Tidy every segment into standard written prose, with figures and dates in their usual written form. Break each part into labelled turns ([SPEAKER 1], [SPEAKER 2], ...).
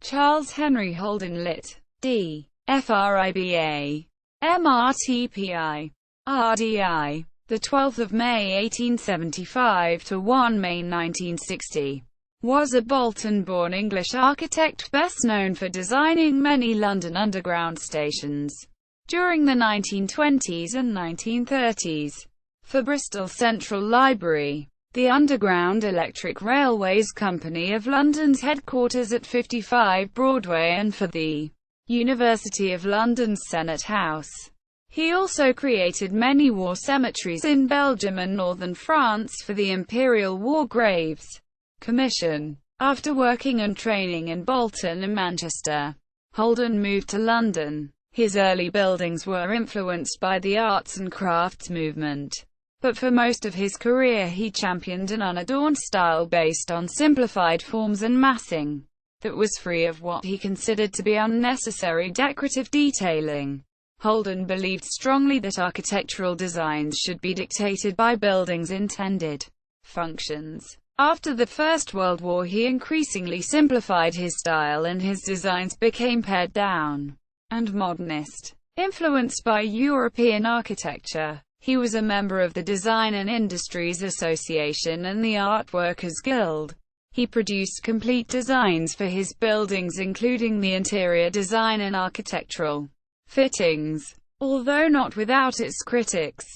[SPEAKER 1] Charles Henry Holden Litt.D. FRIBA. MRTPI. RDI. The 12th of May 1875 to 1 May 1960. Was a Bolton-born English architect best known for designing many London Underground stations during the 1920s and 1930s. For Bristol Central Library, the Underground Electric Railways Company of London's headquarters at 55 Broadway, and for the University of London's Senate House. He also created many war cemeteries in Belgium and northern France for the Imperial War Graves Commission. After working and training in Bolton and Manchester, Holden moved to London. His early buildings were influenced by the arts and crafts movement, but for most of his career he championed an unadorned style based on simplified forms and massing that was free of what he considered to be unnecessary decorative detailing. Holden believed strongly that architectural designs should be dictated by buildings' intended functions. After the First World War, he increasingly simplified his style and his designs became pared down and modernist, influenced by European architecture. He was a member of the Design and Industries Association and the Art Workers Guild. He produced complete designs for his buildings, including the interior design and architectural fittings. Although not without its critics,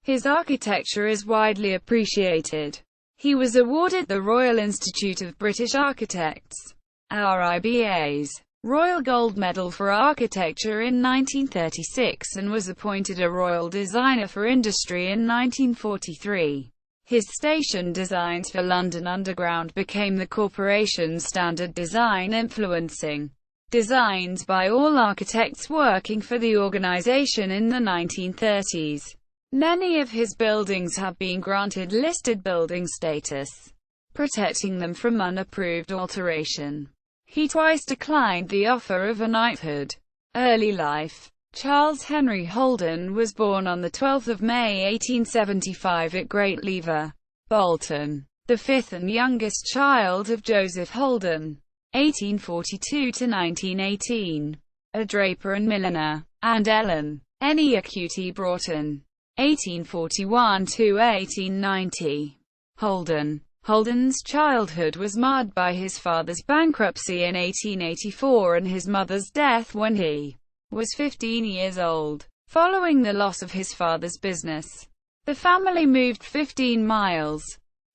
[SPEAKER 1] his architecture is widely appreciated. He was awarded the Royal Institute of British Architects (RIBA's) Royal Gold Medal for Architecture in 1936 and was appointed a Royal Designer for Industry in 1943. His station designs for London Underground became the corporation's standard design, influencing designs by all architects working for the organisation in the 1930s. Many of his buildings have been granted listed building status, protecting them from unapproved alteration. He twice declined the offer of a knighthood. Early life. Charles Henry Holden was born on 12 May 1875 at Great Lever, Bolton, the fifth and youngest child of Joseph Holden (1842–1918), a draper and milliner, and Ellen Cutie Broughton (1841–1890). Holden's childhood was marred by his father's bankruptcy in 1884 and his mother's death when he was 15 years old. Following the loss of his father's business, the family moved 15 miles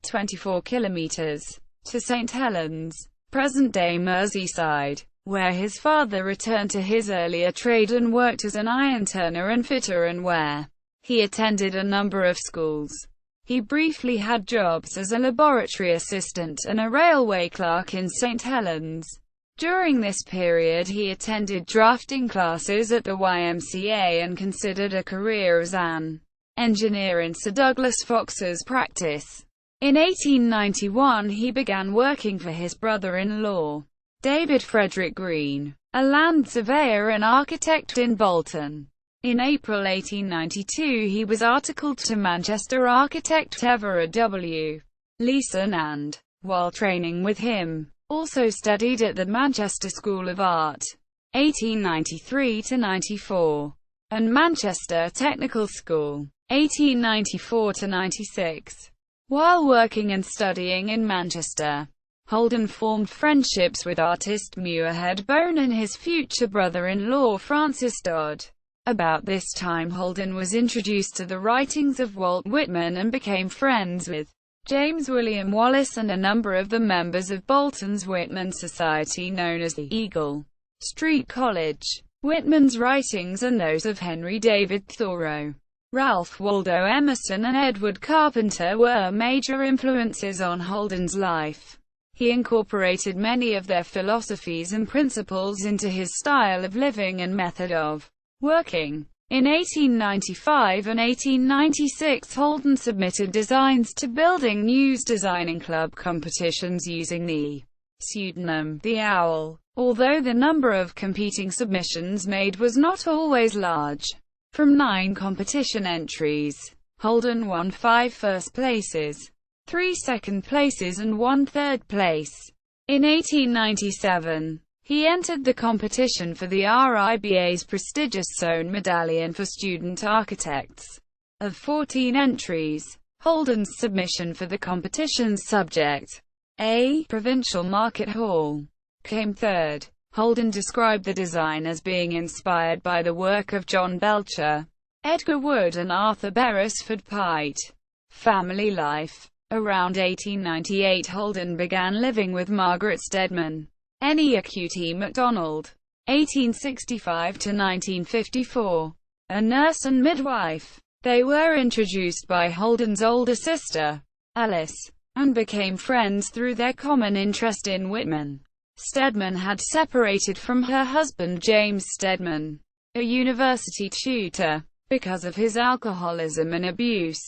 [SPEAKER 1] (24 kilometers) to St Helens, present-day Merseyside, where his father returned to his earlier trade and worked as an iron turner and fitter, and where he attended a number of schools. He briefly had jobs as a laboratory assistant and a railway clerk in St Helens. During this period he attended drafting classes at the YMCA and considered a career as an engineer in Sir Douglas Fox's practice. In 1891 he began working for his brother-in-law, David Frederick Green, a land surveyor and architect in Bolton. In April 1892 he was articled to Manchester architect Everard W. Leeson and, while training with him, also studied at the Manchester School of Art, 1893–94, and Manchester Technical School, 1894–96. While working and studying in Manchester, Holden formed friendships with artist Muirhead Bone and his future brother-in-law Francis Dodd. About this time Holden was introduced to the writings of Walt Whitman and became friends with James William Wallace and a number of the members of Bolton's Whitman Society known as the Eagle Street College. Whitman's writings and those of Henry David Thoreau, Ralph Waldo Emerson and Edward Carpenter were major influences on Holden's life. He incorporated many of their philosophies and principles into his style of living and method of working. In 1895 and 1896 Holden submitted designs to Building News Designing Club competitions using the pseudonym The Owl, although the number of competing submissions made was not always large. From 9 competition entries, Holden won 5 first places, 3 second places and 1 third place. In 1897, He entered the competition for the FRIBA's prestigious Soane Medallion for Student Architects. Of 14 entries, Holden's submission for the competition's subject, a provincial market hall, came third. Holden described the design as being inspired by the work of John Belcher, Edgar Wood and Arthur Beresford Pite. Family life. Around 1898 Holden began living with Margaret Stedman, née Q.T. MacDonald, 1865–1954, a nurse and midwife. They were introduced by Holden's older sister, Alice, and became friends through their common interest in Whitman. Stedman had separated from her husband James Stedman, a university tutor, because of his alcoholism and abuse.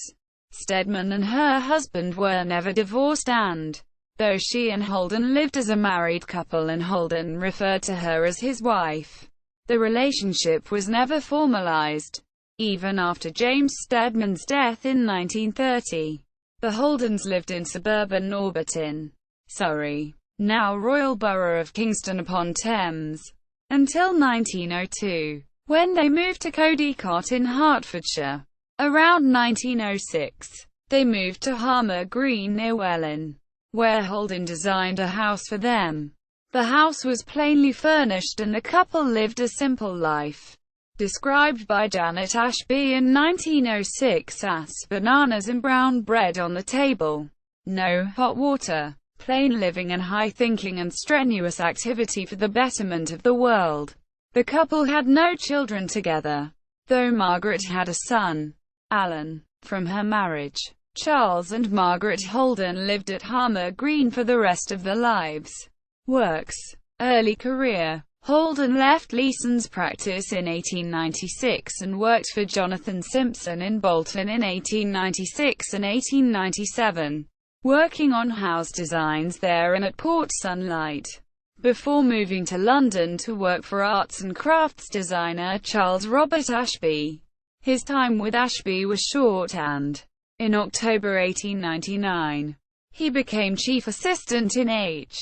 [SPEAKER 1] Stedman and her husband were never divorced and, though she and Holden lived as a married couple and Holden referred to her as his wife, the relationship was never formalized. Even after James Stedman's death in 1930, the Holdens lived in suburban Norbiton, Surrey, now Royal Borough of Kingston-upon-Thames, until 1902, when they moved to Codicot in Hertfordshire. Around 1906, they moved to Harmer Green near Welwyn, where Holden designed a house for them. The house was plainly furnished and the couple lived a simple life, described by Janet Ashby in 1906 as bananas and brown bread on the table, no hot water, plain living and high thinking and strenuous activity for the betterment of the world. The couple had no children together, though Margaret had a son, Alan, from her marriage. Charles and Margaret Holden lived at Harmer Green for the rest of their lives. Works. Early career. Holden left Leeson's practice in 1896 and worked for Jonathan Simpson in Bolton in 1896 and 1897, working on house designs there and at Port Sunlight, before moving to London to work for arts and crafts designer Charles Robert Ashby. His time with Ashby was short and, in October 1899, he became chief assistant in H.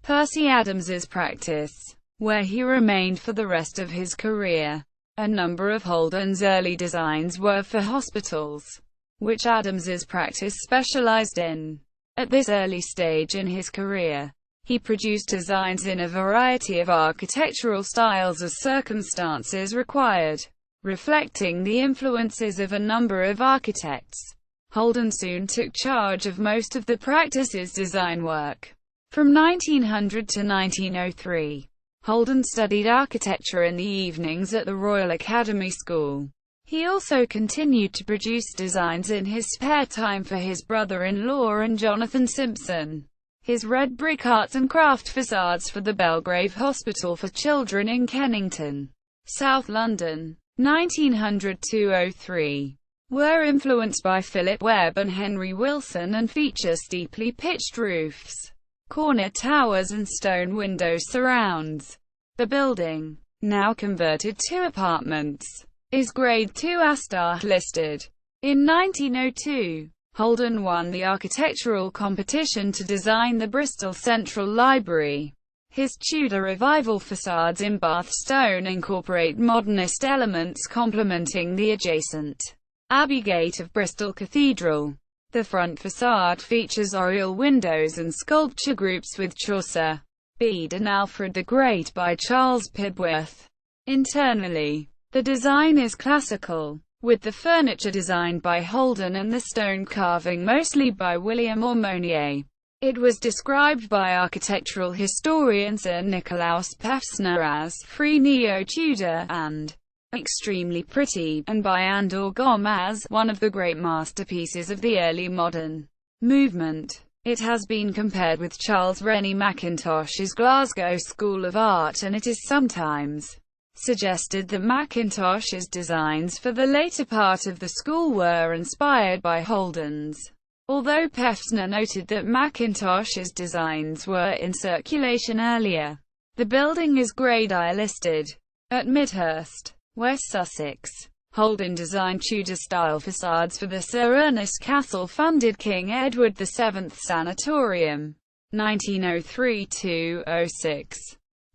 [SPEAKER 1] Percy Adams's practice, where he remained for the rest of his career. A number of Holden's early designs were for hospitals, which Adams's practice specialized in. At this early stage in his career, he produced designs in a variety of architectural styles as circumstances required, reflecting the influences of a number of architects. Holden soon took charge of most of the practice's design work. From 1900 to 1903, Holden studied architecture in the evenings at the Royal Academy School. He also continued to produce designs in his spare time for his brother-in-law and Jonathan Simpson. His red brick arts and craft facades for the Belgrave Hospital for Children in Kennington, South London, 1900–03, were influenced by Philip Webb and Henry Wilson and feature steeply pitched roofs, corner towers and stone window surrounds. The building, now converted to apartments, is Grade II A* listed. In 1902, Holden won the architectural competition to design the Bristol Central Library. His Tudor Revival facades in Bath stone incorporate modernist elements complementing the adjacent Abbey Gate of Bristol Cathedral. The front facade features oriel windows and sculpture groups with Chaucer, Bede and Alfred the Great by Charles Pibworth. Internally, the design is classical, with the furniture designed by Holden and the stone carving mostly by William Aumonier. It was described by architectural historian Sir Nicolaus Pevsner as free neo-Tudor and extremely pretty, and by Andor Gom as one of the great masterpieces of the early modern movement. It has been compared with Charles Rennie Mackintosh's Glasgow School of Art, and it is sometimes suggested that Mackintosh's designs for the later part of the school were inspired by Holden's. Although Pevsner noted that Mackintosh's designs were in circulation earlier. The building is Grade I listed. At Midhurst, West Sussex, Holden designed Tudor-style facades for the Sir Ernest Castle-funded King Edward VII Sanatorium, 1903–06.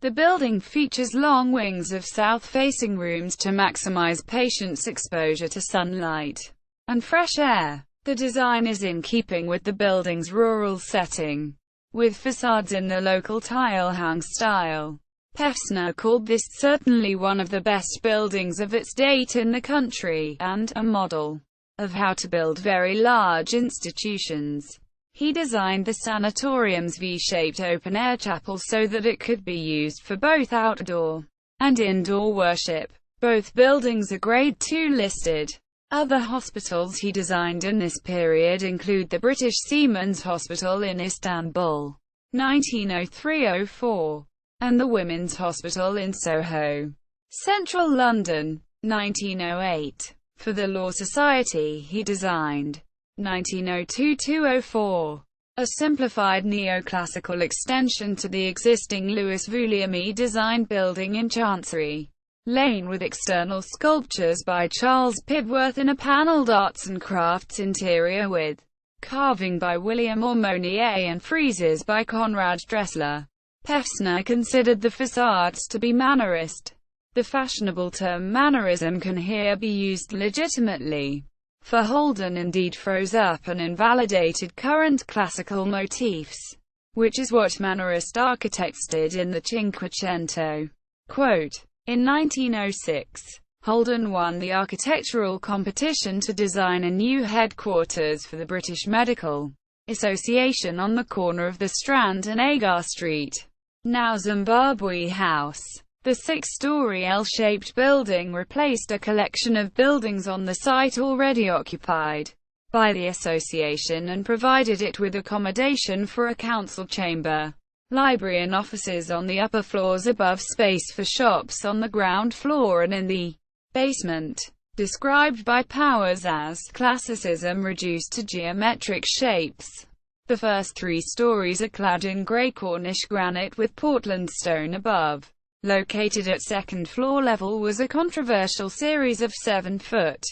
[SPEAKER 1] The building features long wings of south-facing rooms to maximize patients' exposure to sunlight and fresh air. The design is in keeping with the building's rural setting, with facades in the local tile-hung style. Pevsner called this certainly one of the best buildings of its date in the country, and a model of how to build very large institutions. He designed the sanatorium's V-shaped open-air chapel so that it could be used for both outdoor and indoor worship. Both buildings are Grade II listed. Other hospitals he designed in this period include the British Seamen's Hospital in Istanbul, 1903-04, and the Women's Hospital in Soho, central London, 1908. For the Law Society he designed, 1902-04, a simplified neoclassical extension to the existing Louis Vuillaume-designed building in Chancery Lane with external sculptures by Charles Pibworth in a panelled arts and crafts interior with carving by William Aumonier and friezes by Conrad Dressler. Pevsner considered the facades to be Mannerist. The fashionable term Mannerism can here be used legitimately, for Holden indeed froze up and invalidated current classical motifs, which is what Mannerist architects did in the Cinquecento. Quote, in 1906, Holden won the architectural competition to design a new headquarters for the British Medical Association on the corner of the Strand and Agar Street, now Zimbabwe House. The six-story L-shaped building replaced a collection of buildings on the site already occupied by the association and provided it with accommodation for a council chamber, library and offices on the upper floors, above space for shops on the ground floor and in the basement. Described by Powers as classicism reduced to geometric shapes. The first 3 stories are clad in grey Cornish granite with Portland stone above. Located at second floor level was a controversial series of 7-foot,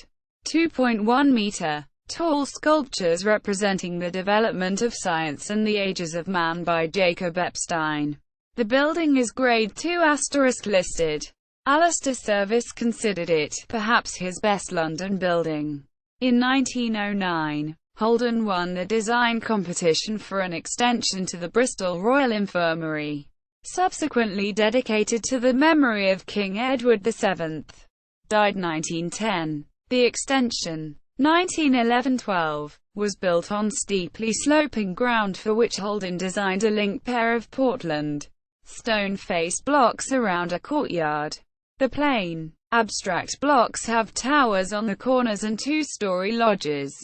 [SPEAKER 1] 2.1 meter, tall sculptures representing the development of science and the ages of man by Jacob Epstein. The building is Grade II * listed. Alistair Service considered it, perhaps his best London building. In 1909, Holden won the design competition for an extension to the Bristol Royal Infirmary, subsequently dedicated to the memory of King Edward VII. Died 1910. The extension, 1911-12, was built on steeply sloping ground for which Holden designed a linked pair of Portland stone-faced blocks around a courtyard. The plain, abstract blocks have towers on the corners and 2-story lodges,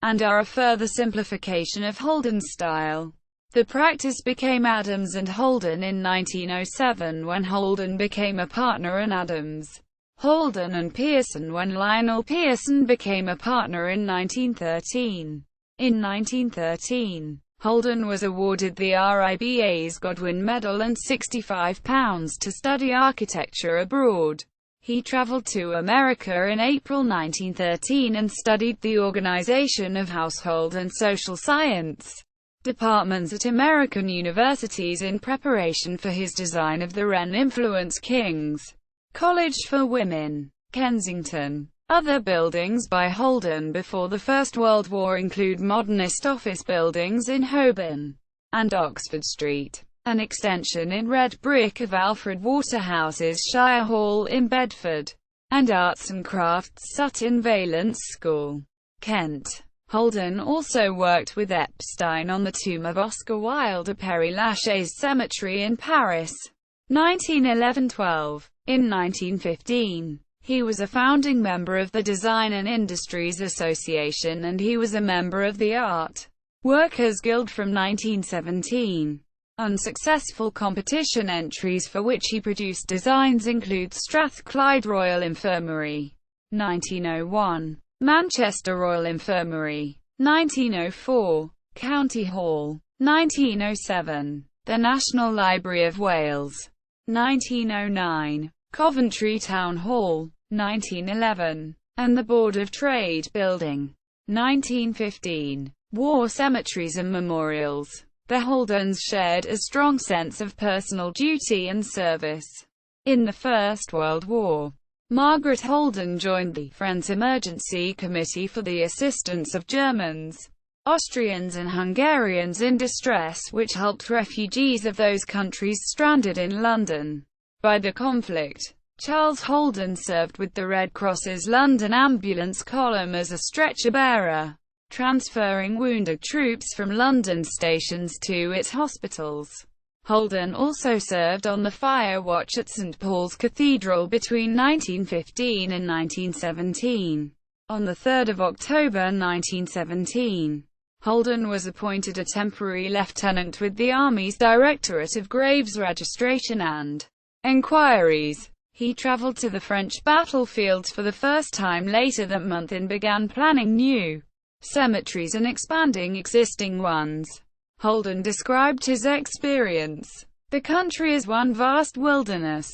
[SPEAKER 1] and are a further simplification of Holden's style. The practice became Adams and Holden in 1907 when Holden became a partner and Adams, Holden and Pearson when Lionel Pearson became a partner in 1913. In 1913, Holden was awarded the RIBA's Godwin Medal and £65 to study architecture abroad. He traveled to America in April 1913 and studied the organization of household and social science departments at American universities in preparation for his design of the Wren-influenced King's College for Women, Kensington. Other buildings by Holden before the First World War include modernist office buildings in Holborn and Oxford Street, an extension in red brick of Alfred Waterhouse's Shire Hall in Bedford, and arts and crafts Sutton Valence School, Kent. Holden also worked with Epstein on the tomb of Oscar Wilde at Père Lachaise Cemetery in Paris, 1911-12. In 1915, he was a founding member of the Design and Industries Association and he was a member of the Art Workers Guild from 1917. Unsuccessful competition entries for which he produced designs include Strathclyde Royal Infirmary, 1901, Manchester Royal Infirmary, 1904, County Hall, 1907, the National Library of Wales, 1909, Coventry Town Hall, 1911, and the Board of Trade Building, 1915. War cemeteries and memorials. The Holdens shared a strong sense of personal duty and service. In the First World War, Margaret Holden joined the Friends Emergency Committee for the Assistance of Germans, Austrians and Hungarians in distress, which helped refugees of those countries stranded in London by the conflict. Charles Holden served with the Red Cross's London ambulance column as a stretcher-bearer, transferring wounded troops from London stations to its hospitals. Holden also served on the fire watch at St Paul's Cathedral between 1915 and 1917. On 3 October 1917, Holden was appointed a temporary lieutenant with the Army's Directorate of Graves Registration and Enquiries. He travelled to the French battlefields for the first time later that month and began planning new cemeteries and expanding existing ones. Holden described his experience: "The country is one vast wilderness,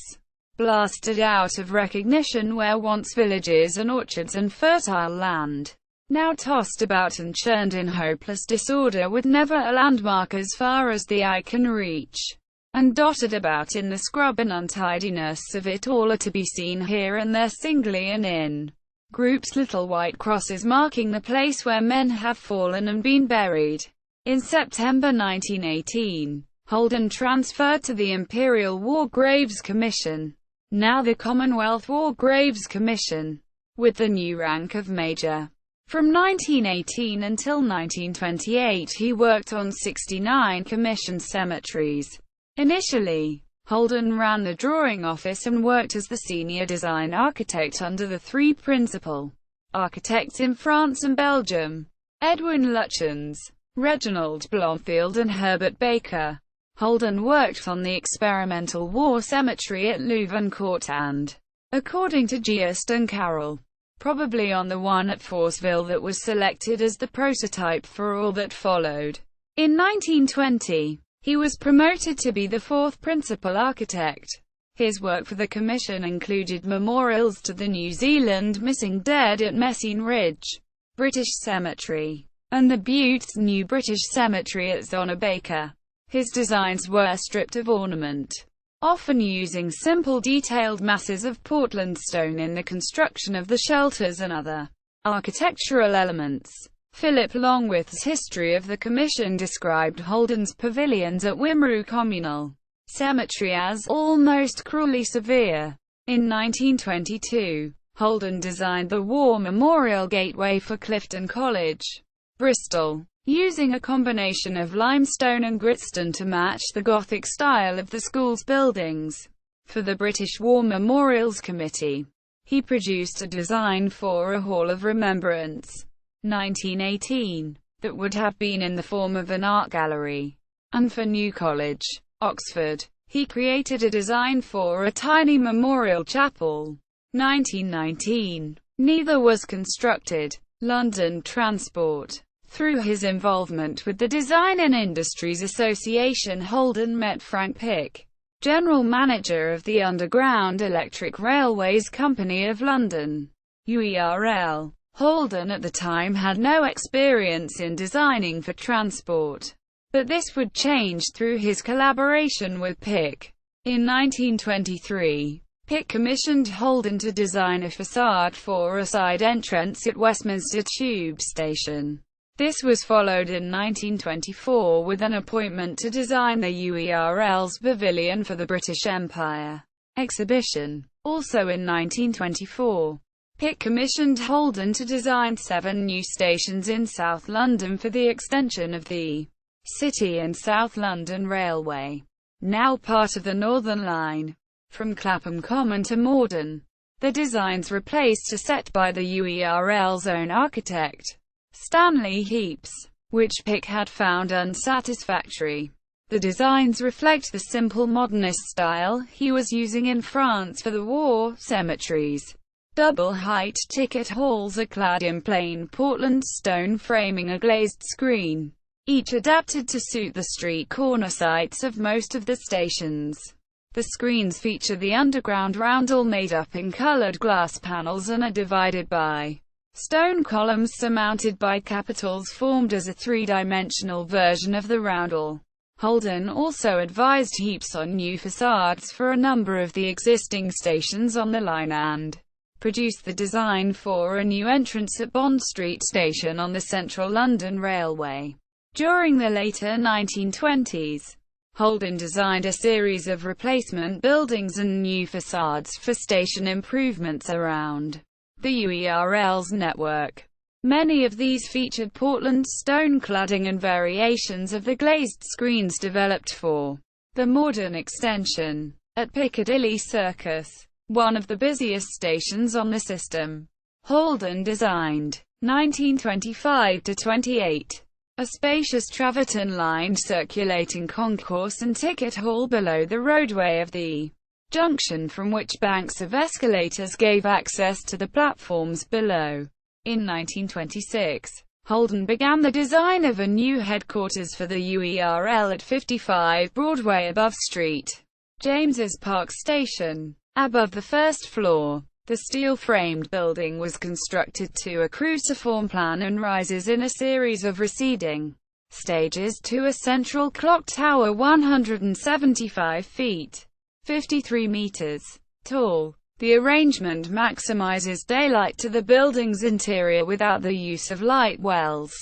[SPEAKER 1] blasted out of recognition, where once villages and orchards and fertile land, now tossed about and churned in hopeless disorder, with never a landmark as far as the eye can reach. And dotted about in the scrub and untidiness of it all are to be seen here and there singly and in groups little white crosses marking the place where men have fallen and been buried." In September 1918, Holden transferred to the Imperial War Graves Commission, now the Commonwealth War Graves Commission, with the new rank of Major. From 1918 until 1928 he worked on 69 commissioned cemeteries. Initially, Holden ran the drawing office and worked as the senior design architect under the three principal architects in France and Belgium: Edwin Lutyens, Reginald Blomfield and Herbert Baker. Holden worked on the experimental war cemetery at Louvencourt and, according to Geist and Carroll, probably on the one at Forceville that was selected as the prototype for all that followed. In 1920, he was promoted to be the fourth principal architect. His work for the commission included memorials to the New Zealand missing dead at Messine Ridge British Cemetery and the Butte's New British Cemetery at Zonnebaker. His designs were stripped of ornament, often using simple detailed masses of Portland stone in the construction of the shelters and other architectural elements. Philip Longworth's History of the Commission described Holden's pavilions at Wimereux Communal Cemetery as almost cruelly severe. In 1922, Holden designed the War Memorial Gateway for Clifton College, Bristol, using a combination of limestone and gritstone to match the Gothic style of the school's buildings. For the British War Memorials Committee, he produced a design for a Hall of Remembrance, 1918, that would have been in the form of an art gallery. And for New College, Oxford, he created a design for a tiny memorial chapel, 1919. Neither was constructed. London Transport. Through his involvement with the Design and Industries Association, Holden met Frank Pick, general manager of the Underground Electric Railways Company of London, UERL. Holden at the time had no experience in designing for transport, but this would change through his collaboration with Pick. In 1923, Pick commissioned Holden to design a facade for a side entrance at Westminster Tube Station. This was followed in 1924 with an appointment to design the UERL's pavilion for the British Empire exhibition. Also in 1924, Pick commissioned Holden to design 7 new stations in South London for the extension of the City and South London Railway, now part of the Northern Line, from Clapham Common to Morden. The designs replaced a set by the UERL's own architect, Stanley Heaps, which Pick had found unsatisfactory. The designs reflect the simple modernist style he was using in France for the war cemeteries. Double-height ticket halls are clad in plain Portland stone framing a glazed screen, each adapted to suit the street corner sites of most of the stations. The screens feature the underground roundel made up in colored glass panels and are divided by Stone columns surmounted by capitals formed as a three-dimensional version of the roundel. Holden also advised heaps on new facades for a number of the existing stations on the line and produced the design for a new entrance at Bond Street Station on the Central London Railway. During the later 1920s, Holden designed a series of replacement buildings and new facades for station improvements around the UERL's network. Many of these featured Portland stone cladding and variations of the glazed screens developed for the modern extension. At Piccadilly Circus, one of the busiest stations on the system, Holden designed, 1925–28, a spacious travertine-lined circulating concourse and ticket hall below the roadway of the junction, from which banks of escalators gave access to the platforms below. In 1926, Holden began the design of a new headquarters for the UERL at 55 Broadway above St. James's Park Station. Above the first floor, the steel-framed building was constructed to a cruciform plan and rises in a series of receding stages to a central clock tower 175 feet, 53 meters, tall. The arrangement maximizes daylight to the building's interior without the use of light wells.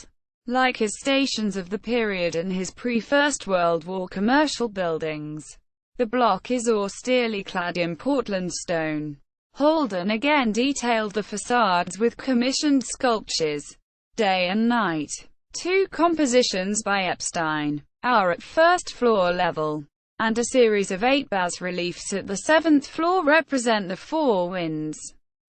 [SPEAKER 1] Like his stations of the period and his pre-First World War commercial buildings, the block is austerely clad in Portland stone. Holden again detailed the facades with commissioned sculptures, Day and Night. Two compositions by Epstein are at first floor level, and a series of 8 bas-reliefs at the 7th floor represent the four winds,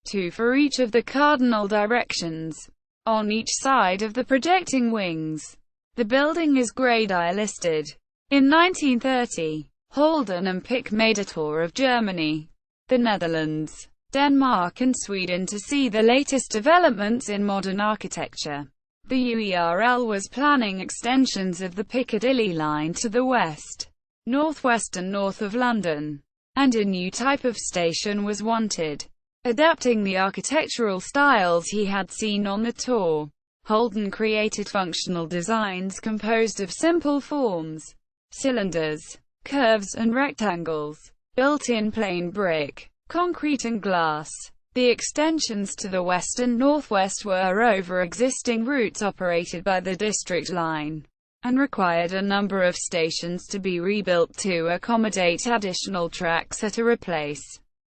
[SPEAKER 1] 2 for each of the cardinal directions, on each side of the projecting wings. The building is Grade I listed. In 1930, Holden and Pick made a tour of Germany, the Netherlands, Denmark and Sweden to see the latest developments in modern architecture. The UERL was planning extensions of the Piccadilly line to the west, northwest and north of London, and a new type of station was wanted, adapting the architectural styles he had seen on the tour. Holden created functional designs composed of simple forms, cylinders, curves and rectangles, built in plain brick, concrete and glass. The extensions to the west and northwest were over existing routes operated by the District Line, and required a number of stations to be rebuilt to accommodate additional tracks at or replace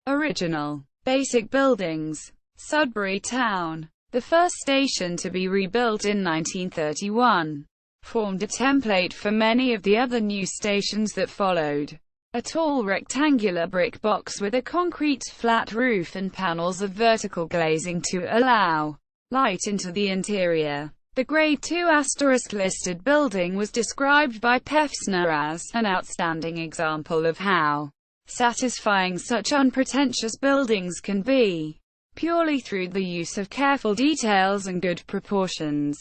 [SPEAKER 1] original, basic buildings. Sudbury Town, the first station to be rebuilt in 1931, formed a template for many of the other new stations that followed. A tall rectangular brick box with a concrete flat roof and panels of vertical glazing to allow light into the interior. The Grade II * listed building was described by Pevsner as an outstanding example of how satisfying such unpretentious buildings can be, purely through the use of careful details and good proportions.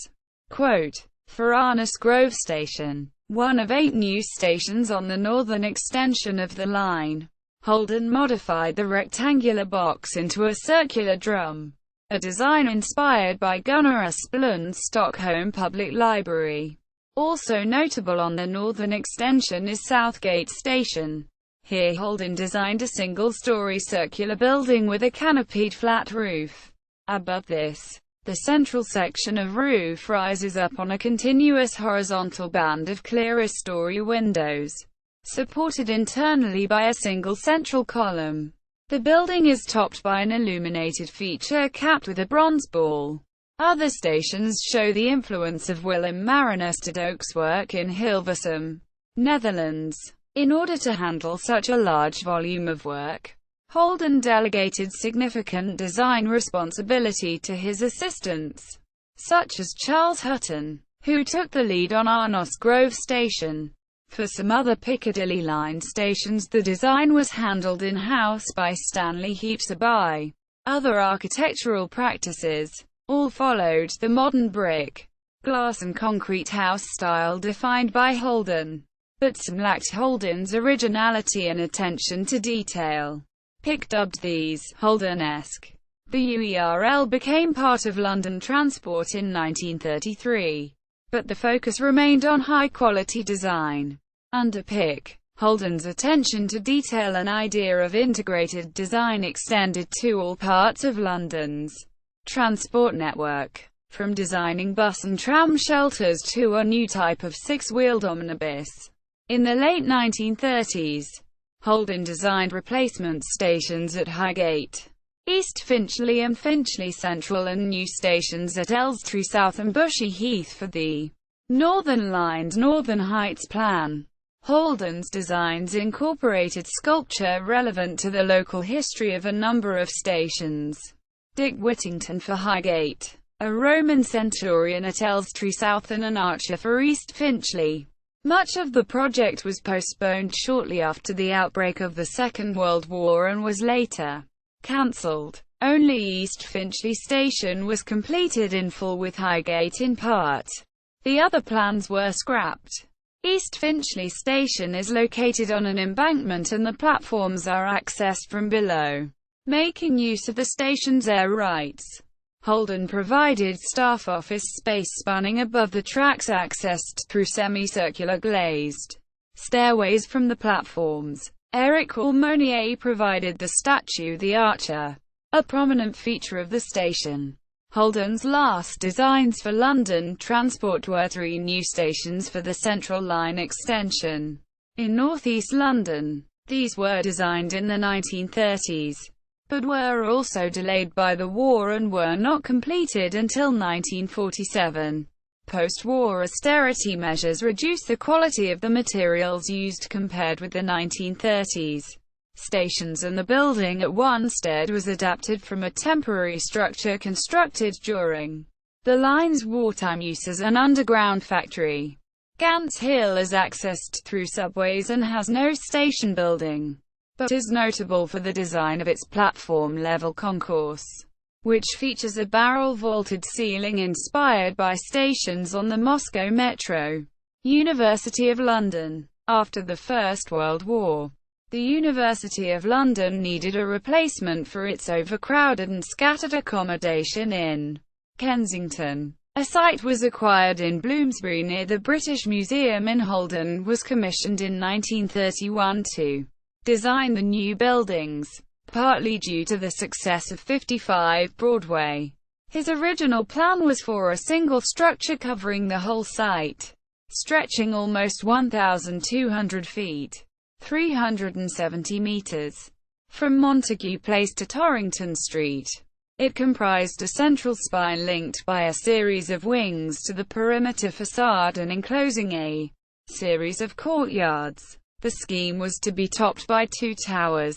[SPEAKER 1] Quote, for Arnos Grove Station, one of 8 new stations on the northern extension of the line, Holden modified the rectangular box into a circular drum, a design inspired by Gunnar Asplund's Stockholm Public Library. Also notable on the northern extension is Southgate Station. Here Holden designed a single-story circular building with a canopied flat roof. Above this, the central section of roof rises up on a continuous horizontal band of clerestory windows, supported internally by a single central column. The building is topped by an illuminated feature capped with a bronze ball. Other stations show the influence of Willem Marinus-de work in Hilversum, Netherlands. In order to handle such a large volume of work, Holden delegated significant design responsibility to his assistants, such as Charles Hutton, who took the lead on Arnos Grove Station. For some other Piccadilly line stations the design was handled in-house by Stanley Heapsby. Other architectural practices all followed the modern brick, glass and concrete house style defined by Holden, but some lacked Holden's originality and attention to detail. Pick dubbed these Holden-esque The UERL became part of London Transport in 1933, but the focus remained on high-quality design. Under Pick, Holden's attention to detail and idea of integrated design extended to all parts of London's transport network, from designing bus and tram shelters to a new type of six-wheeled omnibus. In the late 1930s, Holden designed replacement stations at Highgate, East Finchley and Finchley Central, and new stations at Elstree South and Bushey Heath for the Northern Line's Northern Heights plan. Holden's designs incorporated sculpture relevant to the local history of a number of stations. Dick Whittington for Highgate, a Roman centurion at Elstree South, and an archer for East Finchley. Much of the project was postponed shortly after the outbreak of the Second World War and was later cancelled. Only East Finchley Station was completed in full, with Highgate in part. The other plans were scrapped. East Finchley Station is located on an embankment and the platforms are accessed from below, making use of the station's air rights. Holden provided staff office space spanning above the tracks, accessed through semicircular glazed stairways from the platforms. Eric Aumonier provided the statue The Archer, a prominent feature of the station. Holden's last designs for London Transport were 3 new stations for the Central Line extension in northeast London. These were designed in the 1930s, but were also delayed by the war and were not completed until 1947. Post-war austerity measures reduced the quality of the materials used compared with the 1930s stations, and the building at Wanstead was adapted from a temporary structure constructed during the line's wartime use as an underground factory. Gants Hill is accessed through subways and has no station building, but is notable for the design of its platform-level concourse, which features a barrel-vaulted ceiling inspired by stations on the Moscow Metro. University of London. After the First World War, the University of London needed a replacement for its overcrowded and scattered accommodation in Kensington. A site was acquired in Bloomsbury near the British Museum, and Holden was commissioned in 1931 to design the new buildings, partly due to the success of 55 Broadway. His original plan was for a single structure covering the whole site, stretching almost 1,200 feet, 370 meters, from Montague Place to Torrington Street. It comprised a central spine linked by a series of wings to the perimeter facade and enclosing a series of courtyards. The scheme was to be topped by 2 towers,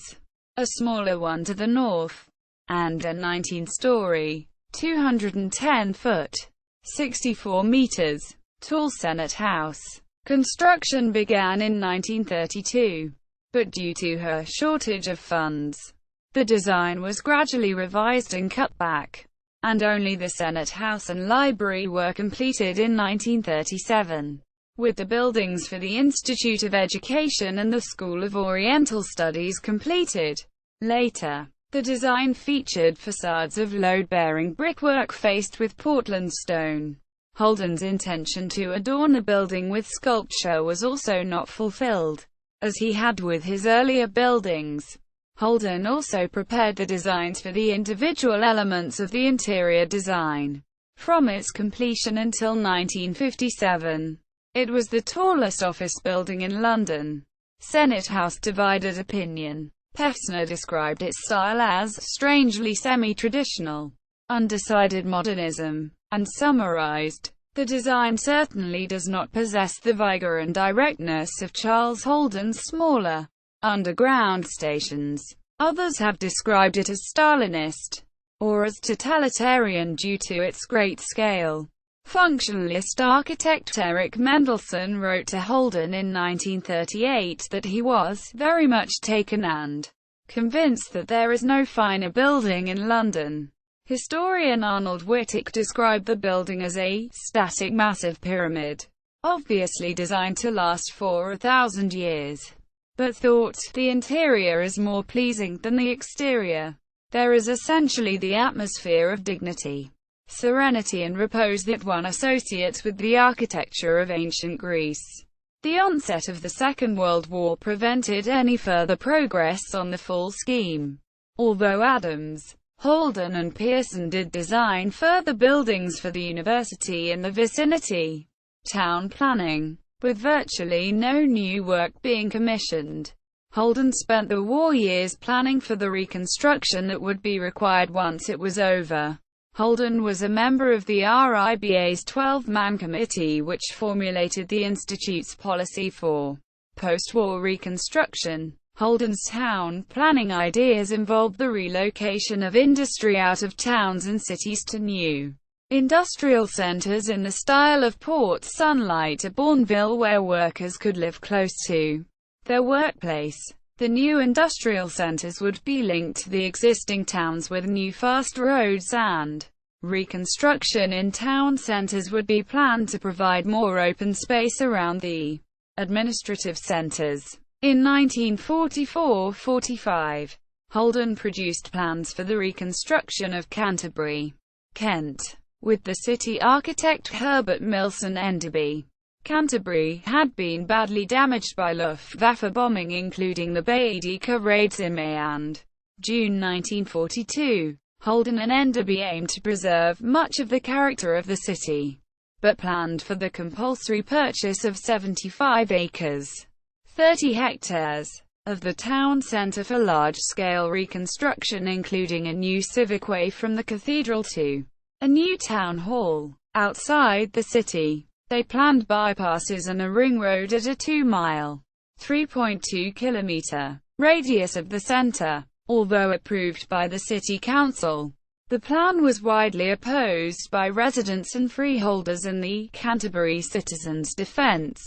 [SPEAKER 1] a smaller one to the north, and a 19-story, 210-foot, 64 meters, tall Senate House. Construction began in 1932, but due to her shortage of funds, the design was gradually revised and cut back, and only the Senate House and Library were completed in 1937. With the buildings for the Institute of Education and the School of Oriental Studies completed later, the design featured facades of load-bearing brickwork faced with Portland stone. Holden's intention to adorn the building with sculpture was also not fulfilled, as he had with his earlier buildings. Holden also prepared the designs for the individual elements of the interior design. From its completion until 1957, it was the tallest office building in London. Senate House divided opinion. Pevsner described its style as strangely semi-traditional, undecided modernism, and summarized, "The design certainly does not possess the vigor and directness of Charles Holden's smaller, underground stations." Others have described it as Stalinist, or as totalitarian due to its great scale. Functionalist architect Eric Mendelsohn wrote to Holden in 1938 that he was very much taken and convinced that there is no finer building in London. Historian Arnold Whittick described the building as a static massive pyramid, obviously designed to last for 1,000 years, but thought the interior is more pleasing than the exterior. There is essentially the atmosphere of dignity, serenity and repose that one associates with the architecture of ancient Greece. The onset of the Second World War prevented any further progress on the full scheme. Although Adams, Holden and Pearson did design further buildings for the university in the vicinity, town planning, with virtually no new work being commissioned. Holden spent the war years planning for the reconstruction that would be required once it was over. Holden was a member of the FRIBA's 12-man committee which formulated the Institute's policy for post-war reconstruction. Holden's town planning ideas involved the relocation of industry out of towns and cities to new industrial centers in the style of Port Sunlight or Bourneville, where workers could live close to their workplace. The new industrial centers would be linked to the existing towns with new fast roads, and reconstruction in town centers would be planned to provide more open space around the administrative centers. In 1944-45, Holden produced plans for the reconstruction of Canterbury, Kent, with the city architect Herbert Milson Enderby. Canterbury had been badly damaged by Luftwaffe bombing, including the Baedeker raids in May and June 1942. Holden and Enderby aimed to preserve much of the character of the city, but planned for the compulsory purchase of 75 acres, 30 hectares, of the town centre for large-scale reconstruction, including a new civic way from the cathedral to a new town hall. Outside the city, they planned bypasses and a ring road at a 2-mile, 3.2-kilometre radius of the centre. Although approved by the city council, the plan was widely opposed by residents and freeholders, and the Canterbury Citizens' Defence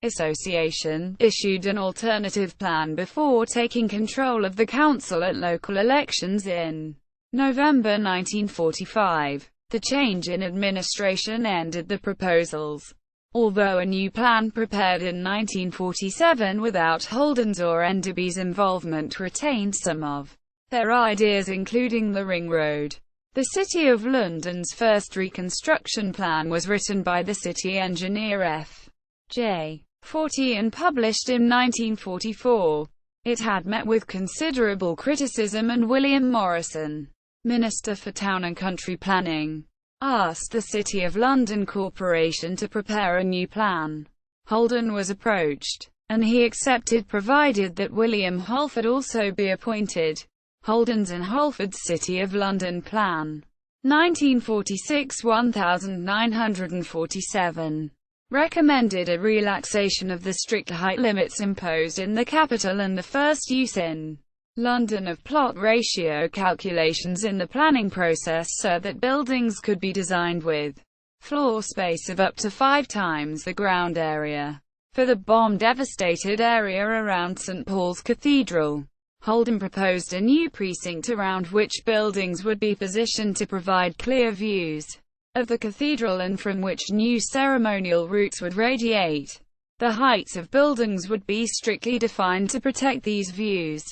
[SPEAKER 1] Association issued an alternative plan before taking control of the council at local elections in November 1945. The change in administration ended the proposals, although a new plan prepared in 1947 without Holden's or Enderby's involvement retained some of their ideas, including the ring road. The City of London's first reconstruction plan was written by the city engineer F.J. Fortey and published in 1944. It had met with considerable criticism, and William Morrison, Minister for Town and Country Planning, asked the City of London Corporation to prepare a new plan. Holden was approached, and he accepted provided that William Holford also be appointed. Holden's and Holford's City of London Plan, 1946-1947, recommended a relaxation of the strict height limits imposed in the capital and the first use in London of plot ratio calculations in the planning process so that buildings could be designed with floor space of up to 5 times the ground area. For the bomb-devastated area around St. Paul's Cathedral, Holden proposed a new precinct around which buildings would be positioned to provide clear views of the cathedral and from which new ceremonial routes would radiate. The heights of buildings would be strictly defined to protect these views.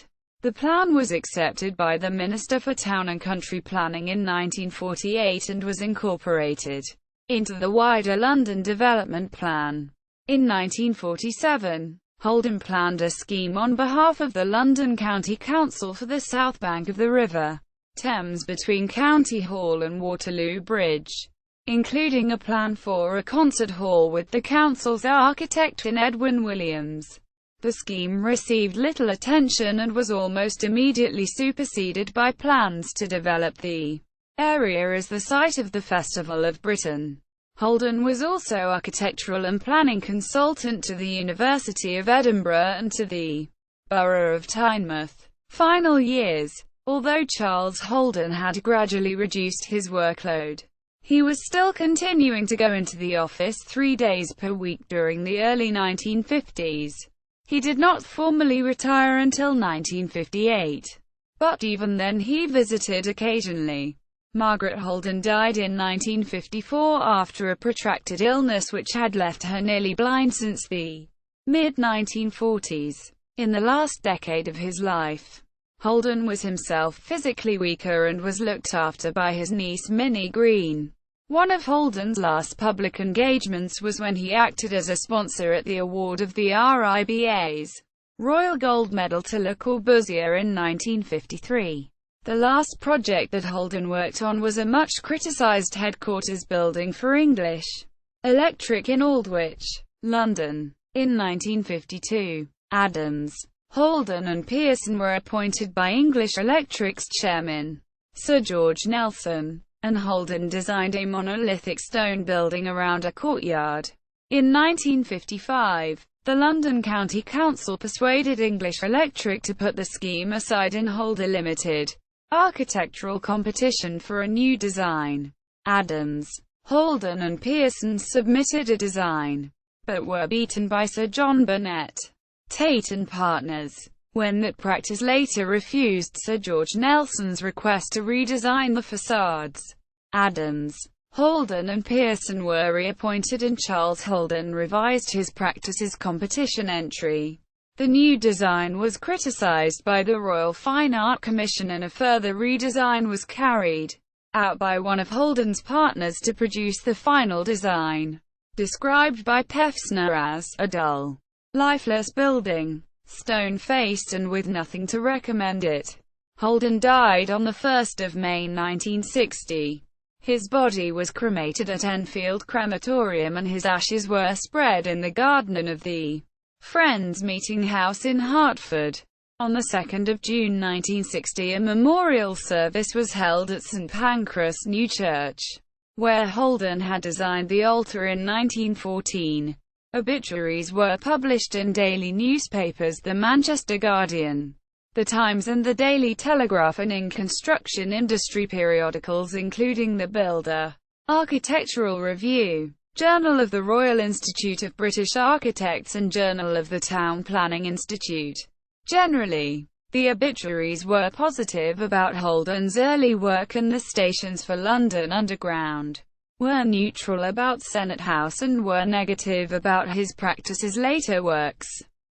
[SPEAKER 1] The plan was accepted by the Minister for Town and Country Planning in 1948 and was incorporated into the wider London Development Plan. In 1947, Holden planned a scheme on behalf of the London County Council for the south bank of the River Thames between County Hall and Waterloo Bridge, including a plan for a concert hall with the council's architect in Edwin Williams. The scheme received little attention and was almost immediately superseded by plans to develop the area as the site of the Festival of Britain. Holden was also architectural and planning consultant to the University of Edinburgh and to the Borough of Tynemouth. Final years. Although Charles Holden had gradually reduced his workload, he was still continuing to go into the office 3 days per week during the early 1950s. He did not formally retire until 1958, but even then he visited occasionally. Margaret Holden died in 1954 after a protracted illness which had left her nearly blind since the mid-1940s. In the last decade of his life, Holden was himself physically weaker and was looked after by his niece Minnie Green. One of Holden's last public engagements was when he acted as a sponsor at the award of the FRIBA's Royal Gold Medal to Le Corbusier in 1953. The last project that Holden worked on was a much-criticised headquarters building for English Electric in Aldwych, London. In 1952, Adams, Holden and Pearson were appointed by English Electric's chairman, Sir George Nelson, and Holden designed a monolithic stone building around a courtyard. In 1955, the London County Council persuaded English Electric to put the scheme aside and hold a limited architectural competition for a new design. Adams, Holden and Pearson submitted a design, but were beaten by Sir John Burnet, Tate and Partners. When that practice later refused Sir George Nelson's request to redesign the facades, Adams, Holden and Pearson were reappointed and Charles Holden revised his practice's competition entry. The new design was criticised by the Royal Fine Art Commission and a further redesign was carried out by one of Holden's partners to produce the final design, described by Pevsner as a dull, lifeless building, stone-faced and with nothing to recommend it. Holden died on 1 May 1960. His body was cremated at Enfield Crematorium and his ashes were spread in the garden of the Friends Meeting House in Hartford. On 2 June 1960 a memorial service was held at St Pancras New Church, where Holden had designed the altar in 1914. Obituaries were published in daily newspapers The Manchester Guardian, The Times and The Daily Telegraph and in construction industry periodicals including The Builder, Architectural Review, Journal of the Royal Institute of British Architects and Journal of the Town Planning Institute. Generally, the obituaries were positive about Holden's early work and the stations for London Underground were neutral about Senate House and were negative about his practice's later works.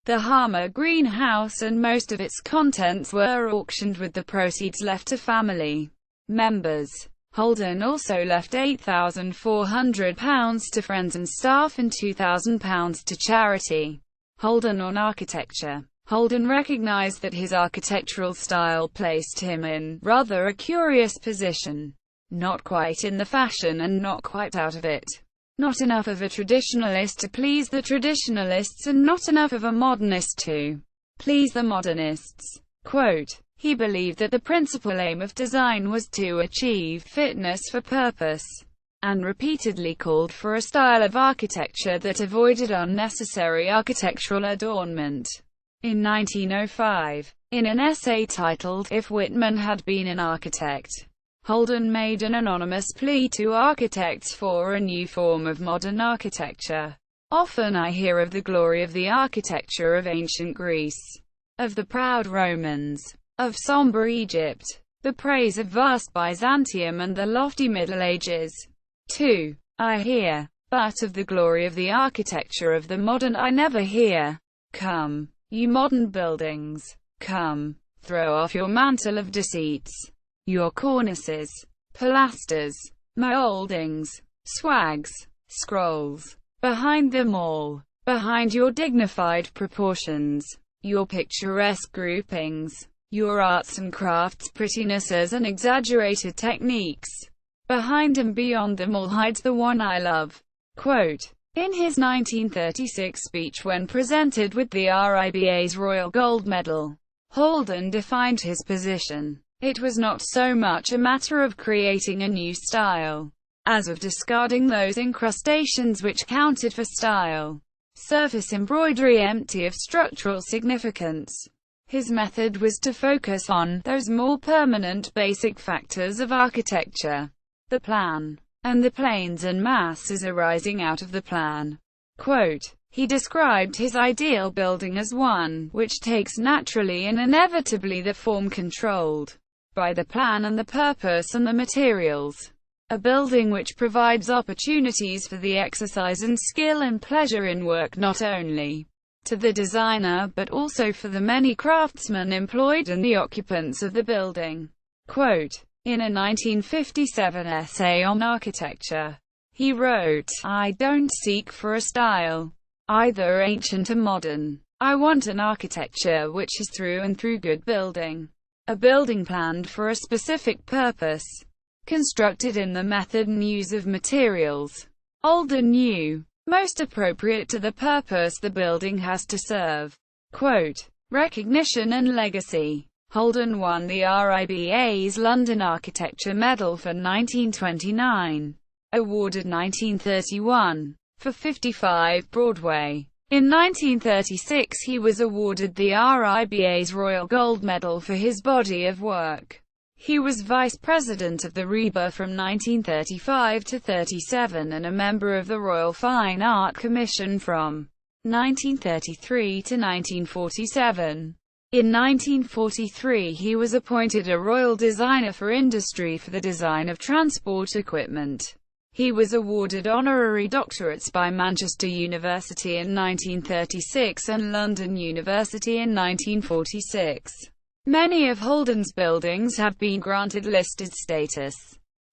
[SPEAKER 1] The Harmer Green House and most of its contents were auctioned with the proceeds left to family members. Holden also left £8,400 to friends and staff and £2,000 to charity. Holden on architecture. Holden recognized that his architectural style placed him in rather a curious position. Not quite in the fashion and not quite out of it. Not enough of a traditionalist to please the traditionalists and not enough of a modernist to please the modernists. Quote, he believed that the principal aim of design was to achieve fitness for purpose, and repeatedly called for a style of architecture that avoided unnecessary architectural adornment. In 1905, in an essay titled If Whitman Had Been an Architect, Holden made an anonymous plea to architects for a new form of modern architecture. Often I hear of the glory of the architecture of ancient Greece, of the proud Romans, of sombre Egypt, the praise of vast Byzantium and the lofty Middle Ages. 2. I hear, but of the glory of the architecture of the modern I never hear. Come, you modern buildings, come, throw off your mantle of deceits. Your cornices, pilasters, mouldings, swags, scrolls. Behind them all, behind your dignified proportions, your picturesque groupings, your arts and crafts prettinesses and exaggerated techniques. Behind and beyond them all hides the one I love. Quote, in his 1936 speech when presented with the RIBA's Royal Gold Medal, Holden defined his position. It was not so much a matter of creating a new style, as of discarding those incrustations which counted for style. Surface embroidery empty of structural significance. His method was to focus on those more permanent basic factors of architecture, the plan, and the planes and masses arising out of the plan. Quote, he described his ideal building as one which takes naturally and inevitably the form controlled by the plan and the purpose and the materials. A building which provides opportunities for the exercise and skill and pleasure in work not only to the designer, but also for the many craftsmen employed and the occupants of the building. Quote, in a 1957 essay on architecture, he wrote, "I don't seek for a style, either ancient or modern. I want an architecture which is through and through good building. A building planned for a specific purpose, constructed in the method and use of materials, old and new, most appropriate to the purpose the building has to serve." Quote, recognition and legacy. Holden won the RIBA's London Architecture Medal for 1929, awarded 1931, for 55 Broadway. In 1936 he was awarded the RIBA's Royal Gold Medal for his body of work. He was vice president of the FRIBA from 1935 to 37 and a member of the Royal Fine Art Commission from 1933 to 1947. In 1943 he was appointed a Royal Designer for Industry for the design of transport equipment. He was awarded honorary doctorates by Manchester University in 1936 and London University in 1946. Many of Holden's buildings have been granted listed status,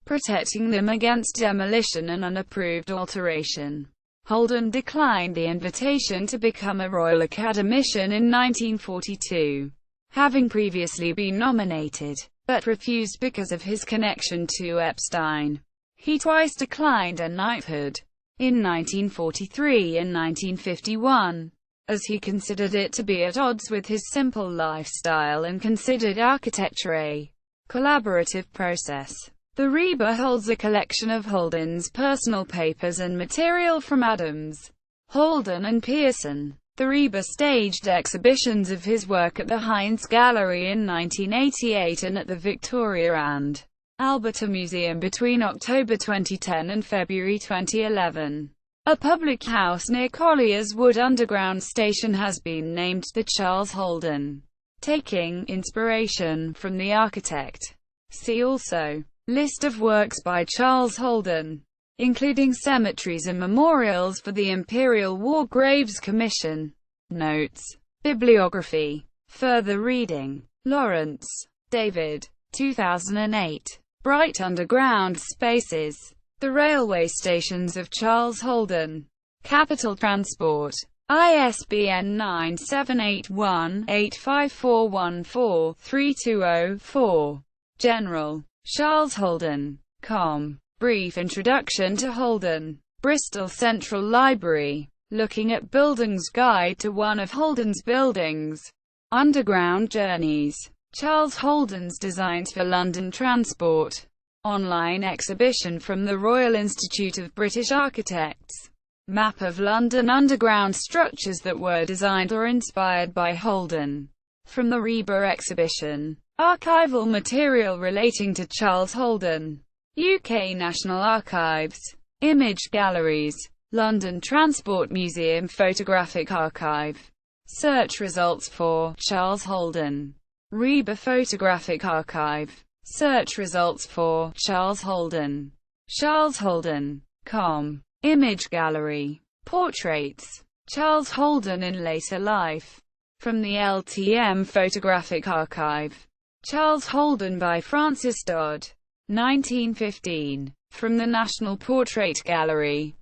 [SPEAKER 1] protecting them against demolition and unapproved alteration. Holden declined the invitation to become a Royal Academician in 1942, having previously been nominated, but refused because of his connection to Epstein. He twice declined a knighthood, in 1943 and 1951, as he considered it to be at odds with his simple lifestyle and considered architecture a collaborative process. The FRIBA holds a collection of Holden's personal papers and material from Adams, Holden and Pearson. The FRIBA staged exhibitions of his work at the Heinz Gallery in 1988 and at the Victoria and Albert Museum between October 2010 and February 2011. A public house near Collier's Wood Underground Station has been named the Charles Holden, taking inspiration from the architect. See also list of works by Charles Holden, including cemeteries and memorials for the Imperial War Graves Commission. Notes. Bibliography. Further reading. Lawrence, David. 2008. Bright Underground Spaces. The Railway Stations of Charles Holden. Capital Transport. ISBN 978-1-85414-320-4. General. Charles Holden. Com. Brief Introduction to Holden. Bristol Central Library. Looking at Buildings Guide to one of Holden's buildings. Underground Journeys. Charles Holden's Designs for London Transport. Online exhibition from the Royal Institute of British Architects. Map of London Underground structures that were designed or inspired by Holden. From the FRIBA exhibition. Archival material relating to Charles Holden. UK National Archives. Image galleries. London Transport Museum Photographic Archive. Search results for Charles Holden. FRIBA Photographic Archive. Search results for Charles Holden. Charles Holden. Com. Image gallery. Portraits. Charles Holden in later life. From the LTM Photographic Archive. Charles Holden by Francis Dodd. 1915. From the National Portrait Gallery.